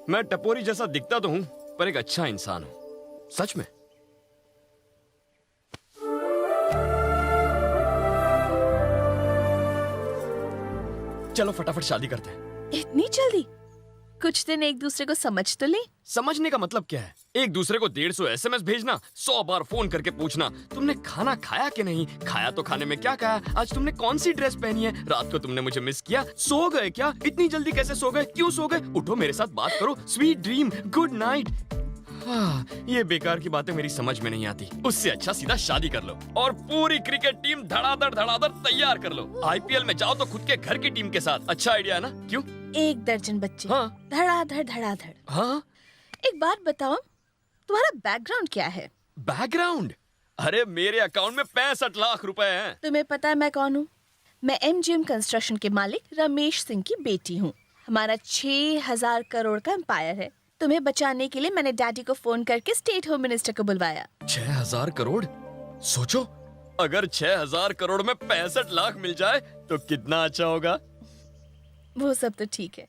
मैं टपोरी जैसा दिखता तो हूं, पर एक अच्छा इंसान हूं, सच में। चलो फटाफट शादी करते हैं। इतनी जल्दी? कुछ दिन एक दूसरे को समझ तो ले। समझने का मतलब क्या है? एक दूसरे को 150 SMS भेजना, 100 बार फोन करके पूछना तुमने खाना खाया कि नहीं, खाया तो खाने में क्या खाया, आज तुमने कौन सी ड्रेस पहनी है, रात को तुमने मुझे मिस किया, सो गए क्या, इतनी जल्दी कैसे सो गए, क्यों सो गए, उठो मेरे साथ बात करो, स्वीट ड्रीम, गुड नाइट। ये बेकार की बातें मेरी समझ में नहीं आती। उससे अच्छा सीधा शादी कर लो और पूरी क्रिकेट टीम धड़ाधड़ तैयार कर लो। IPL में जाओ तो खुद के घर की टीम के साथ। अच्छा आइडिया है ना? क्यों? 1 दर्जन बच्चे। हाँ। धड़ाधड़। हाँ। एक बात बताओ, तुम्हारा बैकग्राउंड क्या है? बैकग्राउंड? अरे मेरे अकाउंट में 65 लाख रुपए हैं। तुम्हें पता है मैं कौन हूँ? मैं MGM कंस्ट्रक्शन के मालिक रमेश सिंह की बेटी हूँ। हमारा 6000 करोड़ का एम्पायर है। तुम्हें बचाने के लिए मैंने डैडी को फोन करके स्टेट होम मिनिस्टर को बुलवाया। 6000 करोड़? सोचो, अगर 6000 करोड़ में 65 लाख मिल जाए तो कितना अच्छा होगा। वो सब तो ठीक है,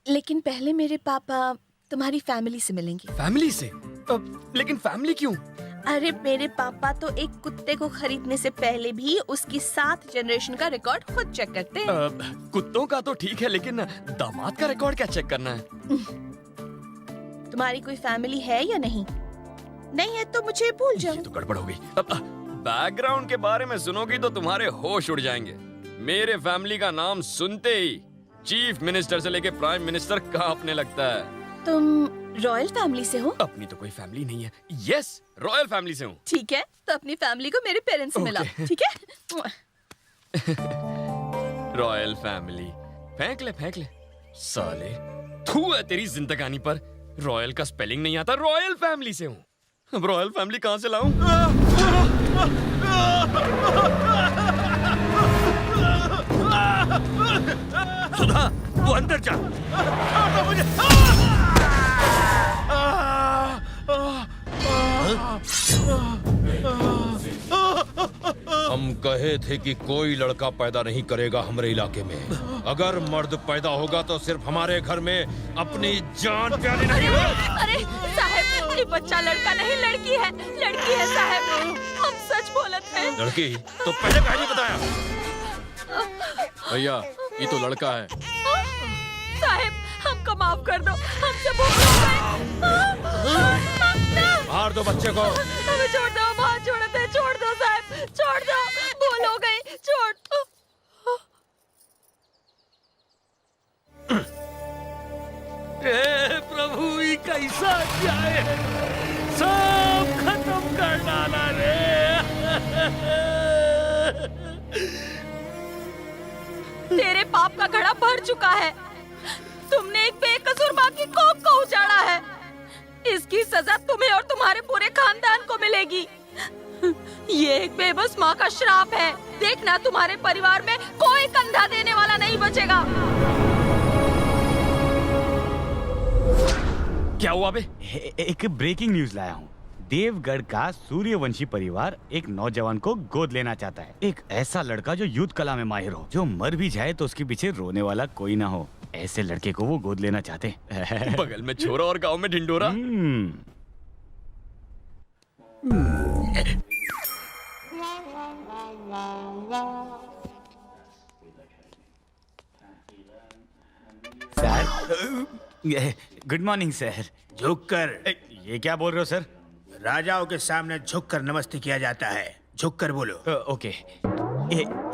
लेकिन पहले मेरे पापा तुम्हारी फैमिली से मिलेंगे। फैमिली से? लेकिन फैमिली क्यों? अरे मेरे पापा तो एक कुत्ते को खरीदने से पहले भी उसकी 7 जनरेशन का रिकॉर्ड खुद चेक करते हैं। कुत्तों का तो ठीक है, लेकिन दामाद का रिकॉर्ड क्या चेक करना है? तुम्हारी कोई फैमिली है या नहीं? नहीं है तो मुझे भूल जाओ। ये तो गड़बड़ हो गई। बैकग्राउंड के बारे में सुनोगी तो तुम्हारे होश उड़ जाएंगे। मेरे फैमिली का नाम सुनते ही चीफ मिनिस्टर से लेके प्राइम मिनिस्टर कांपने लगता है। तुम रॉयल फैमिली से हो? अपनी तो कोई फैमिली नहीं है। यस, रॉयल फैमिली से हूँ। ठीक है, तो अपनी फैमिली को मेरे पेरेंट्स से मिला, ठीक है? रॉयल फैमिली, फेंक ले साले। थू है तेरी जिंदगानी पर। रॉयल का स्पेलिंग नहीं आता, रॉयल फैमिली से हूँ। अब रॉयल फैमिली कहाँ से लाऊं? सुधा, तू अंदर जा। मुझे हम कहे थे कि कोई लड़का पैदा नहीं करेगा हमारे इलाके में। अगर मर्द पैदा होगा तो सिर्फ हमारे घर में अपनी जान प्यारी नहीं हो। अरे साहब, ये बच्चा लड़का नहीं लड़की है। लड़की है साहब, हम सच बोलत हैं। लड़की? तो पहले कहीं नहीं बताया? भैया, ये तो लड़का है। साहब, हमको माफ कर दो, हमसे भूल हो गए। मार दो बच्चे को। हमें छोड़ दो, हाथ जोड़ते हैं, छोड़ दो साहब, छोड़ दो, भूल हो गई, छोड़। प्रभु, ये कैसा जाए, सब खत्म कर डाला रे। तेरे पाप का घड़ा भर चुका है। तुमने एक बेकसूर माँ की कोख को उजाड़ा है। इसकी सजा तुम्हें और तुम्हारे पूरे खानदान को मिलेगी। ये एक बेबस माँ का श्राप है। देखना, तुम्हारे परिवार में कोई कंधा देने वाला नहीं बचेगा। क्या हुआ बे? एक ब्रेकिंग न्यूज लाया हूँ। देवगढ़ का सूर्यवंशी परिवार एक नौजवान को गोद लेना चाहता है। एक ऐसा लड़का जो युद्ध कला में माहिर हो, जो मर भी जाए तो उसके पीछे रोने वाला कोई ना हो। ऐसे लड़के को वो गोद लेना चाहते। बगल में छोरा और गांव में ढिंडोरा। Sir, good morning sir. झुककर। ये क्या बोल रहे हो सर? राजाओं के सामने झुककर नमस्ते किया जाता है। झुककर बोलो। ओके।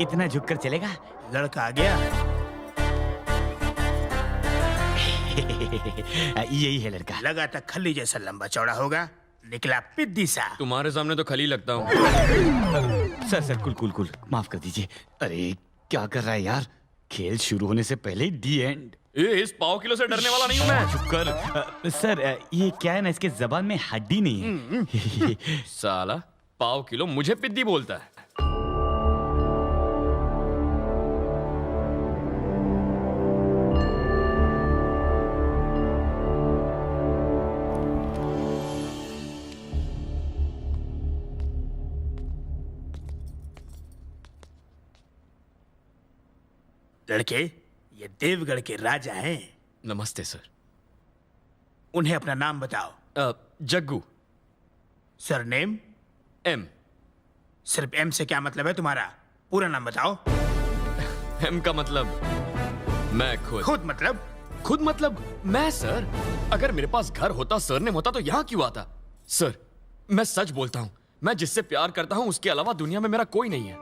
इतना झुककर चलेगा? लड़का आ गया। यही है लड़का। लगा था खली जैसा लंबा चौड़ा होगा, निकला पिद्दी सा। तुम्हारे सामने तो खली लगता हूँ। सर कुल माफ कर दीजिए। अरे क्या कर रहा है यार? खेल शुरू होने से पहले दी एंड। इस पाव किलो से डरने वाला नहीं हूँ मैं। चुप कर। सर ये क्या है ना, इसके जबान में हड्डी नहीं है। साला पाव किलो मुझे पिद्दी बोलता है। लड़के, ये देवगढ़ के राजा हैं। नमस्ते सर। उन्हें अपना नाम बताओ। जग्गू। सरनेम? एम। सिर्फ एम से क्या मतलब है तुम्हारा? पूरा नाम बताओ। एम का मतलब मैं खुद। खुद मतलब? खुद मतलब मैं सर। अगर मेरे पास घर होता, सरनेम होता तो यहाँ क्यों आता? सर, मैं सच बोलता हूँ, मैं जिससे प्यार करता हूँ उसके अलावा दुनिया में मेरा कोई नहीं है।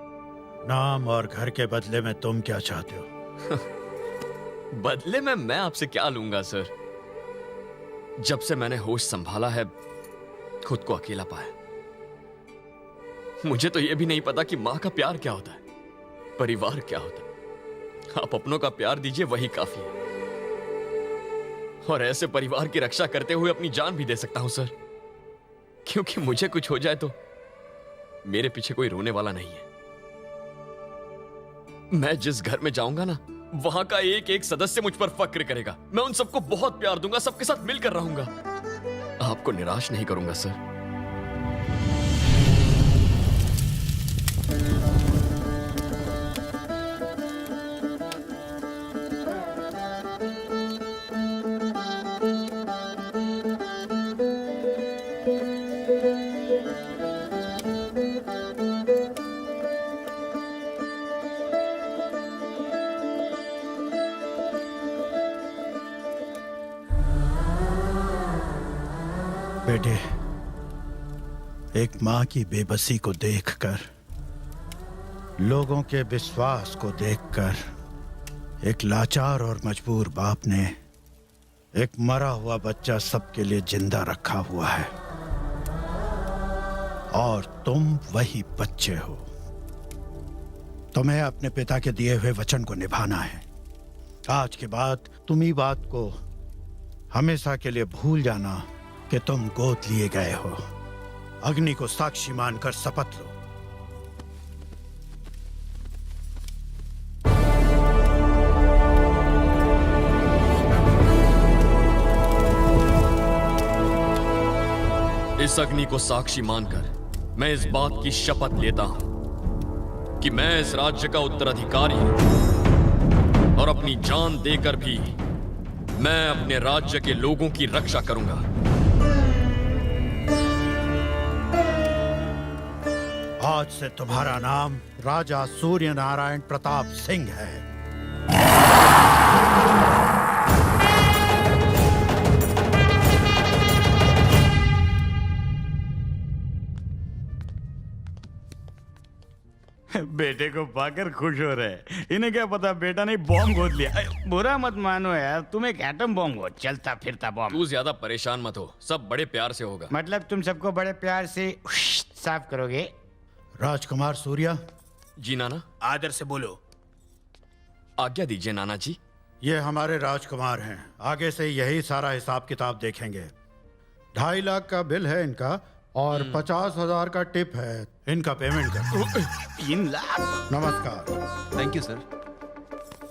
नाम और घर के बदले में तुम क्या चाहते हो? बदले में मैं आपसे क्या लूंगा सर? जब से मैंने होश संभाला है, खुद को अकेला पाया। मुझे तो यह भी नहीं पता कि मां का प्यार क्या होता है, परिवार क्या होता है। आप अपनों का प्यार दीजिए, वही काफी है। और ऐसे परिवार की रक्षा करते हुए अपनी जान भी दे सकता हूं सर, क्योंकि मुझे कुछ हो जाए तो मेरे पीछे कोई रोने वाला नहीं है। मैं जिस घर में जाऊंगा ना, वहां का एक एक सदस्य मुझ पर फक्र करेगा। मैं उन सबको बहुत प्यार दूंगा, सबके साथ मिलकर रहूंगा। आपको निराश नहीं करूंगा सर। बेटे, एक मां की बेबसी को देखकर, लोगों के विश्वास को देखकर, एक लाचार और मजबूर बाप ने एक मरा हुआ बच्चा सबके लिए जिंदा रखा हुआ है। और तुम वही बच्चे हो। तुम्हें अपने पिता के दिए हुए वचन को निभाना है। आज के बाद तुम ही बात को हमेशा के लिए भूल जाना कि तुम गोद लिए गए हो। अग्नि को साक्षी मानकर शपथ लो। इस अग्नि को साक्षी मानकर मैं इस बात की शपथ लेता हूं कि मैं इस राज्य का उत्तराधिकारी हूं और अपनी जान देकर भी मैं अपने राज्य के लोगों की रक्षा करूंगा। आज से तुम्हारा नाम राजा सूर्य नारायण प्रताप सिंह है। बेटे को पाकर खुश हो रहे। इन्हें क्या पता बेटा ने बॉम्ब गोद लिया। बुरा मत मानो यार, तुम एक एटम बॉम्ब हो, चलता फिरता बॉम्ब। तू ज्यादा परेशान मत हो, सब बड़े प्यार से होगा। मतलब तुम सबको बड़े प्यार से साफ करोगे? राजकुमार सूर्या, जी नाना। आदर से बोलो। आज्ञा दीजिए नाना जी। ये हमारे राजकुमार हैं। आगे से यही सारा हिसाब किताब देखेंगे। 2.5 लाख का बिल है इनका और 50,000 का टिप है। इनका पेमेंट कर। 3 लाख? नमस्कार। Thank you sir.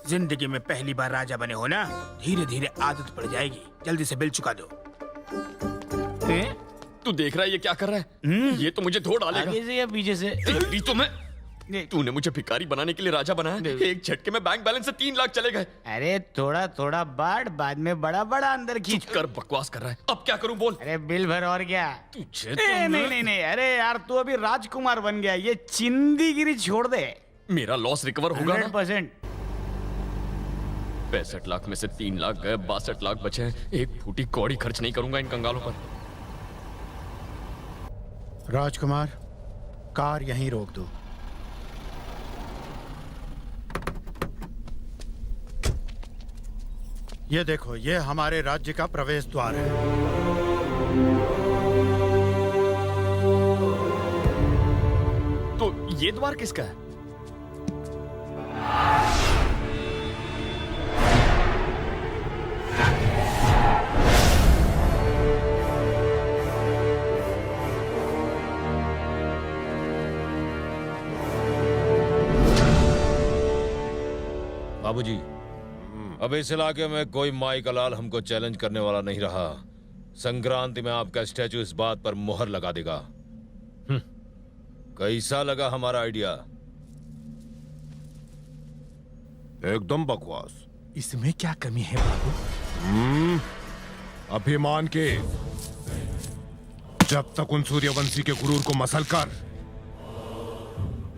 जिंदगी में पहली बार राजा बने हो ना, धीरे धीरे आदत पड़ जाएगी। जल्दी से बिल चुका दो। तू देख रहा है ये क्या कर रहा है? ये तो मुझे धो डालेगा। आगे से या पीछे से? तेरी तो मैं। तूने मुझे भिखारी बनाने के लिए राजा बनाया। एक झटके में बैंक बैलेंस से 3 लाख चले गए। अरे थोड़ा थोड़ा बांट, बाद में बड़ा बड़ा अंदर खींच कर। बकवास कर रहा है। अब क्या करूं बोल? अरे बिल भर और क्या। तुझे नहीं नहीं नहीं, अरे यार तू अभी राजकुमार बन गया, ये चिंदीगिरी छोड़ दे। मेरा लॉस रिकवर होगा ना? 100%। 65 लाख में से 3 लाख गए, 62 लाख बचे हैं। एक फूटी कौड़ी खर्च नहीं करूंगा इन कंगालों पर। राजकुमार, कार यहीं रोक दो। ये देखो, ये हमारे राज्य का प्रवेश द्वार है। तो ये द्वार किसका है? बाबूजी, अब इस इलाके में कोई माई का लाल हमको चैलेंज करने वाला नहीं रहा। संक्रांति में आपका स्टैचू इस बात पर मुहर लगा देगा। कैसा लगा हमारा आइडिया? एकदम बकवास। इसमें क्या कमी है बाबू? अभिमान के। जब तक उन सूर्यवंशी के गुरूर को मसल कर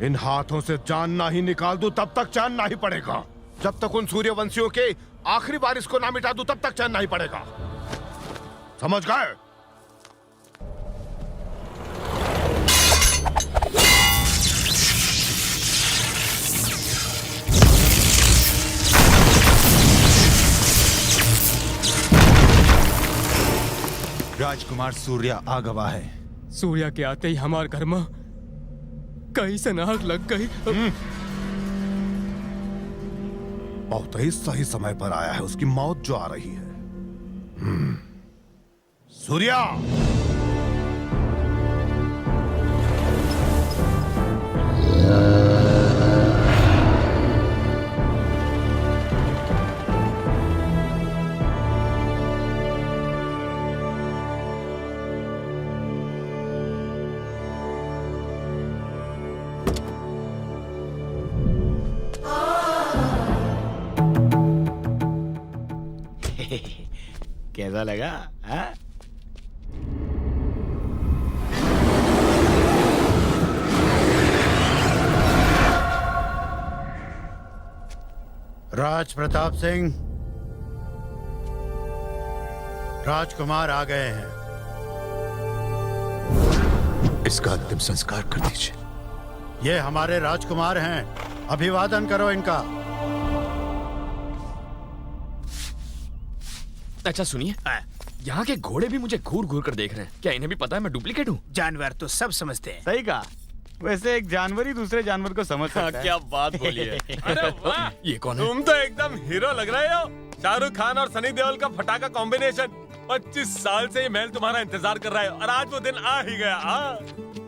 इन हाथों से जान ना ही निकाल दूं तब तक चैन ना ही पड़ेगा। जब तक उन सूर्यवंशियों के आखिरी बारिश को ना मिटा दूं तब तक चैन नहीं पड़ेगा। समझ गए? राजकुमार सूर्य आ गवा है। सूर्या के आते ही हमारे घर में कहीं से नाक लग गई। बहुत ही सही समय पर आया है उसकी मौत जो आ रही है। सूर्या, कैसा लगा? हाँ? राज प्रताप सिंह, राजकुमार आ गए हैं। इसका अंतिम संस्कार कर दीजिए। ये हमारे राजकुमार हैं, अभिवादन करो इनका। अच्छा सुनिए, यहाँ के घोड़े भी मुझे घूर घूर कर देख रहे हैं। क्या इन्हें भी पता है मैं डुप्लीकेट हूँ? जानवर तो सब समझते हैं। सही कहा। वैसे एक जानवर ही दूसरे जानवर को समझ सकता है। क्या बात बोली है। अरे वाह, ये कौन है? तुम तो एकदम हीरो लग रहे हो। शाहरुख खान और सनी देओल का फटाका कॉम्बिनेशन। 25 साल से ये महल तुम्हारा इंतजार कर रहा है और आज वो दिन आ ही गया।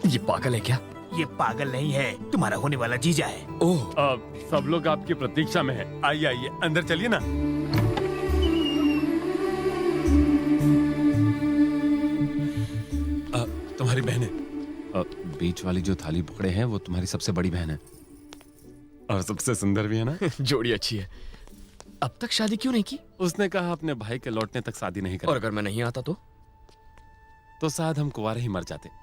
ये पागल है क्या? ये पागल नहीं है, तुम्हारा होने वाला जीजा है। ओह, सब लोग आपकी प्रतीक्षा में हैं। आइए आइए अंदर चलिए ना। तुम्हारी बहन है। बीच वाली जो थाली पकड़े हैं वो तुम्हारी सबसे बड़ी बहन है और सबसे सुंदर भी है ना। जोड़ी अच्छी है। अब तक शादी क्यों नहीं की? उसने कहा अपने भाई के लौटने तक शादी नहीं और करेगी। अगर मैं नहीं आता तो शायद हम कुंवारे ही मर जाते।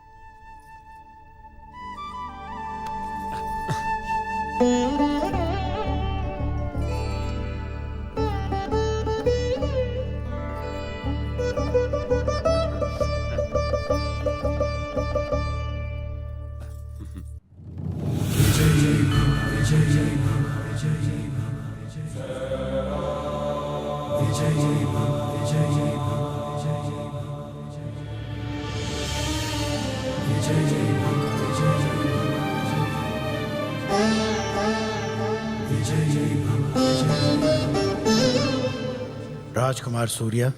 राजकुमार सूर्य,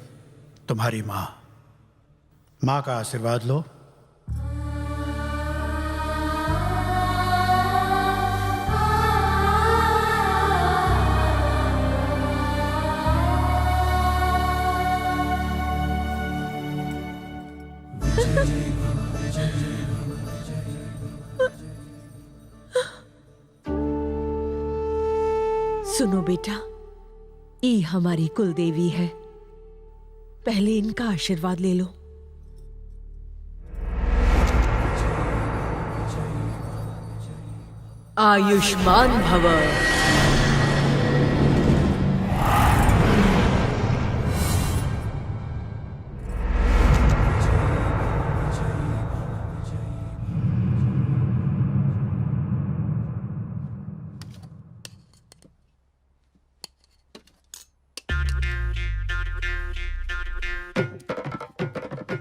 तुम्हारी माँ का आशीर्वाद लो। सुनो बेटा, ई हमारी कुल देवी है, पहले इनका आशीर्वाद ले लो। आयुष्मान भव।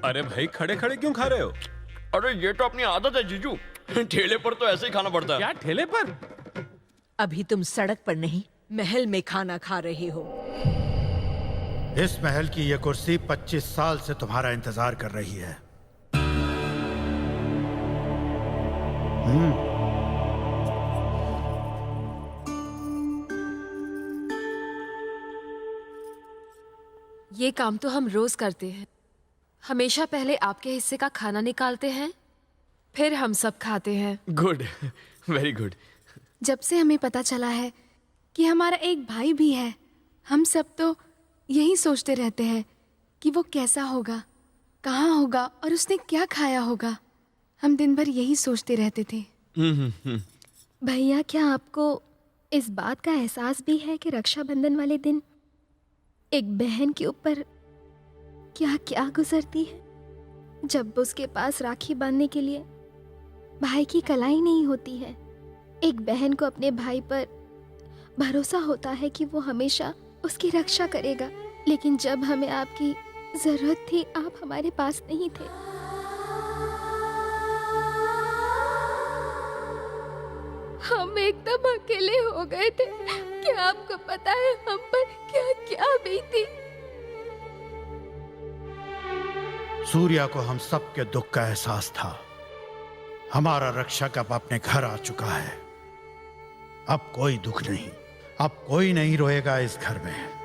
अरे भाई खड़े खड़े क्यों खा रहे हो? अरे ये तो अपनी आदत है जीजू। ठेले पर तो ऐसे ही खाना पड़ता है। क्या ठेले पर? अभी तुम सड़क पर नहीं, महल में खाना खा रहे हो। इस महल की ये कुर्सी 25 साल से तुम्हारा इंतजार कर रही है। ये काम तो हम रोज करते हैं। हमेशा पहले आपके हिस्से का खाना निकालते हैं, फिर हम सब खाते हैं। Good, very good. जब से हमें पता चला है कि हमारा एक भाई भी है, हम सब तो यही सोचते रहते हैं कि वो कैसा होगा, कहाँ होगा और उसने क्या खाया होगा। हम दिन भर यही सोचते रहते थे। भैया, क्या आपको इस बात का एहसास भी है कि रक्षाबंधन वाले दिन एक बहन के ऊपर क्या क्या गुजरती है, जब उसके पास राखी बांधने के लिए भाई की कलाई नहीं होती है। एक बहन को अपने भाई पर भरोसा होता है कि वो हमेशा उसकी रक्षा करेगा, लेकिन जब हमें आपकी जरूरत थी आप हमारे पास नहीं थे। हम एकदम अकेले हो गए थे। क्या आपको पता है हम पर क्या क्या बीती? सूर्या को हम सबके दुख का एहसास था। हमारा रक्षक अब अपने घर आ चुका है। अब कोई दुख नहीं, अब कोई नहीं रोएगा इस घर में।